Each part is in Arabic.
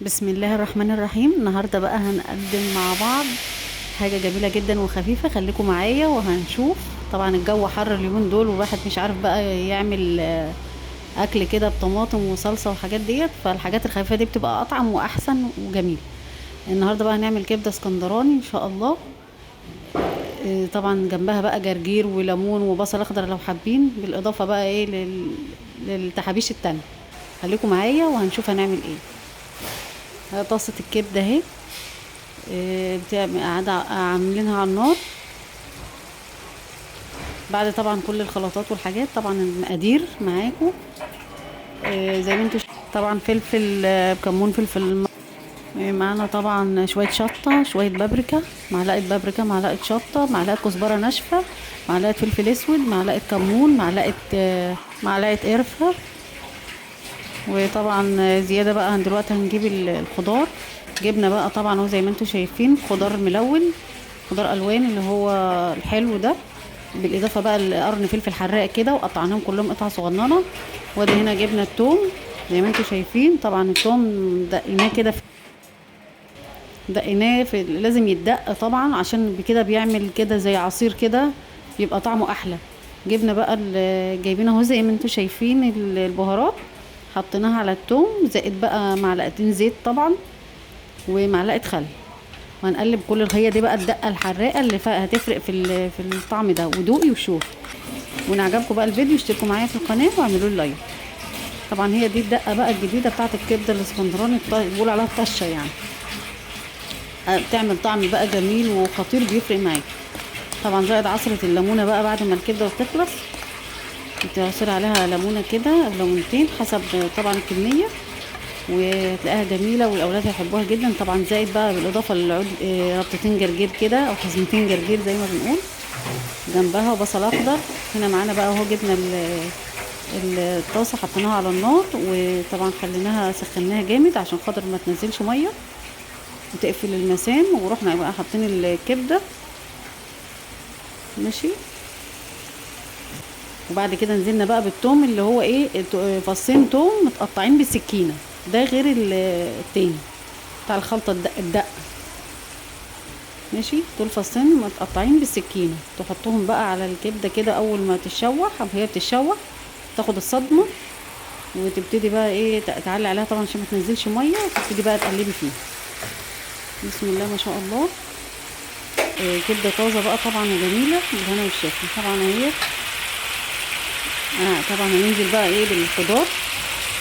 بسم الله الرحمن الرحيم. النهارده بقى هنقدم مع بعض حاجه جميله جدا وخفيفه. خليكم معايا وهنشوف. طبعا الجو حر اليومين دول والواحد مش عارف بقى يعمل اكل كده بطماطم وصلصه وحاجات ديت، فالحاجات الخفيفه دي بتبقى اطعم واحسن وجميل. النهارده بقى هنعمل كبده اسكندراني ان شاء الله. طبعا جنبها بقى جرجير وليمون وبصل اخضر لو حابين، بالاضافه بقى ايه للتحابيش التانية. خليكم معايا وهنشوف هنعمل ايه. طاسه الكبده اهي، قاعده عاملينها على النار. بعد طبعا كل الخلطات والحاجات، طبعا المقادير معاكم زي ما انتوا طبعا فلفل، كمون، فلفل. معانا طبعا شويه شطه، شويه بابريكا، معلقه بابريكا، معلقه شطه، معلقه كزبره ناشفه، معلقه فلفل اسود، معلقه كمون، معلقه قرفه. وطبعا زياده بقى دلوقتي هنجيب الخضار. جبنا بقى طبعا اهو زي ما انتوا شايفين خضار ملون، خضار الوان اللي هو الحلو ده، بالاضافه بقى لقرن فلفل حراق كده وقطعناهم كلهم قطع صغننه. وادي هنا جبنا التوم زي ما انتوا شايفين. طبعا التوم دقيناه كده، لازم يتدق طبعا عشان بكده بيعمل كده زي عصير كده، بيبقى طعمه احلى. جبنا بقى جايبين اهو زي ما انتوا شايفين البهارات، حطيناها على التوم، زائد بقى معلقتين زيت طبعا ومعلقه خل. وهنقلب كل هي دي بقى الدقه الحراقه اللي هتفرق في الطعم ده. ودوقي وشوف. وان عجبكم بقى الفيديو اشتركوا معايا في القناه واعملوا لي لايك. طبعا هي دي الدقه بقى الجديده بتاعه الكبده الاسكندراني، بيقول عليها الطشه يعني. بتعمل طعم بقى جميل وخطير، بيفرق معاك. طبعا زائد عصره الليمونه بقى بعد ما الكبده بتخلص، بتعصر عليها ليمونه كده او ليمونتين حسب طبعا الكميه، وتلاقيها جميله والاولاد هيحبوها جدا. طبعا زائد بقى بالاضافه للعود ربطتين جرجير كده او حزمتين جرجير زي ما بنقول جنبها، وبصل اخضر. هنا معانا بقى اهو جبنا الطاسه، حطيناها على النار، وطبعا خليناها سخناها جامد عشان خاطر ما تنزلش ميه وتقفل المسام. ورحنا بقى حاطين الكبده ماشي. وبعد كده نزلنا بقى بالثوم اللي هو ايه، فصين توم متقطعين بالسكينه، ده غير التاني بتاع الخلطه الدق ماشي. دول فصين متقطعين بالسكينه، تحطهم بقى على الكبده كده. اول ما تتشوح او هي بتتشوح تاخد الصدمه، وتبتدي بقى ايه تعلي عليها طبعا عشان ما تنزلش ميه، وتبتدي بقى تقلبي فيها. بسم الله ما شاء الله. كبده طازه بقى طبعا وجميله بالهنا والشفا. طبعا اهي طبعا هننزل بقى ايه بالخضار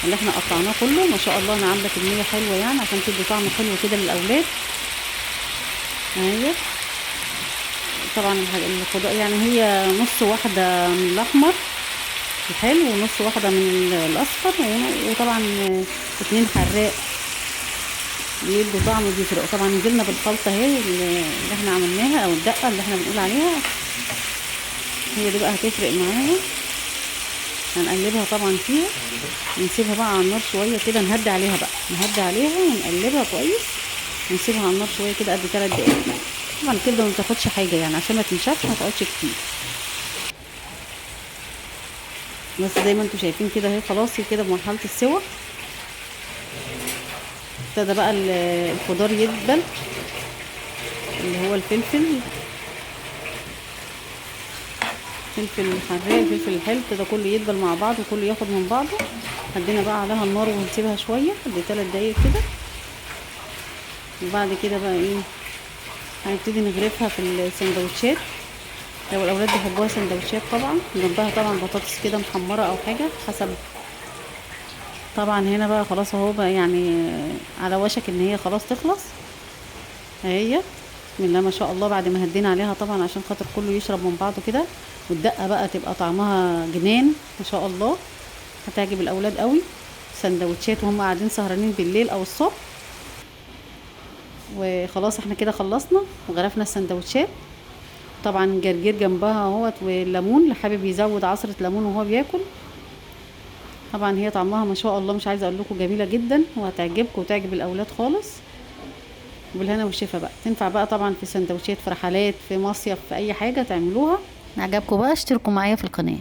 اللي احنا قطعناه كله. ما شاء الله انا عامله كميه حلوه يعني عشان تدي طعم حلو كده للاولاد. اهي طبعا الخضار يعني هي نص واحده من الاحمر الحلو ونص واحده من الاصفر، وطبعا اتنين حراق بيدوا طعم وبيفرقوا. طبعا نزلنا بالخلطه اهي اللي احنا عملناها او الدقه اللي احنا بنقول عليها، هي دي بقى هتفرق معاها. هنقلبها طبعا فيها، ونسيبها بقى على النار شويه كده، نهدي عليها ونقلبها كويس، ونسيبها على النار شويه كده قد 3 دقايق. طبعا الكبده ما بتاخدش حاجه يعني عشان ما تنشفش، ما تقعدش كتير. بس زي ما انتم شايفين كده اهي خلاص كده بمرحله السوا. ابتدى بقى الخضار يدبل اللي هو الفلفل الحراق، الفلفل الحلو كده كله يدبل مع بعض وكله ياخد من بعضه. هدينا بقى عليها النار ونسيبها شويه قد 3 دقايق كده. وبعد كده بقى ايه هنبتدي نغرفها في السندوتشات لو الاولاد بيحبوها سندوتشات. طبعا جنبها طبعا بطاطس كده محمره او حاجه حسب. طبعا هنا بقى خلاص اهو بقى يعني على وشك ان هي خلاص تخلص اهي. بسم الله ما شاء الله. بعد ما هدينا عليها طبعا عشان خاطر كله يشرب من بعضه كده، والدقه بقى تبقى طعمها جنان ما شاء الله، هتعجب الاولاد قوي. سندوتشات وهم قاعدين سهرانين بالليل او الصبح. وخلاص احنا كده خلصنا وغرفنا السندوتشات. طبعا جرجير جنبها اهوت والليمون اللي حابب يزود عصره ليمون وهو بياكل. طبعا هي طعمها ما شاء الله مش عايزه اقول لكم جميله جدا، وهتعجبكم وتعجب الاولاد خالص. بالهنا والشفا بقى. تنفع بقى طبعا في سندوتشات، في رحلات، في مصيف، في اي حاجه تعملوها. عجبكم بقى اشتركوا معايا في القناه.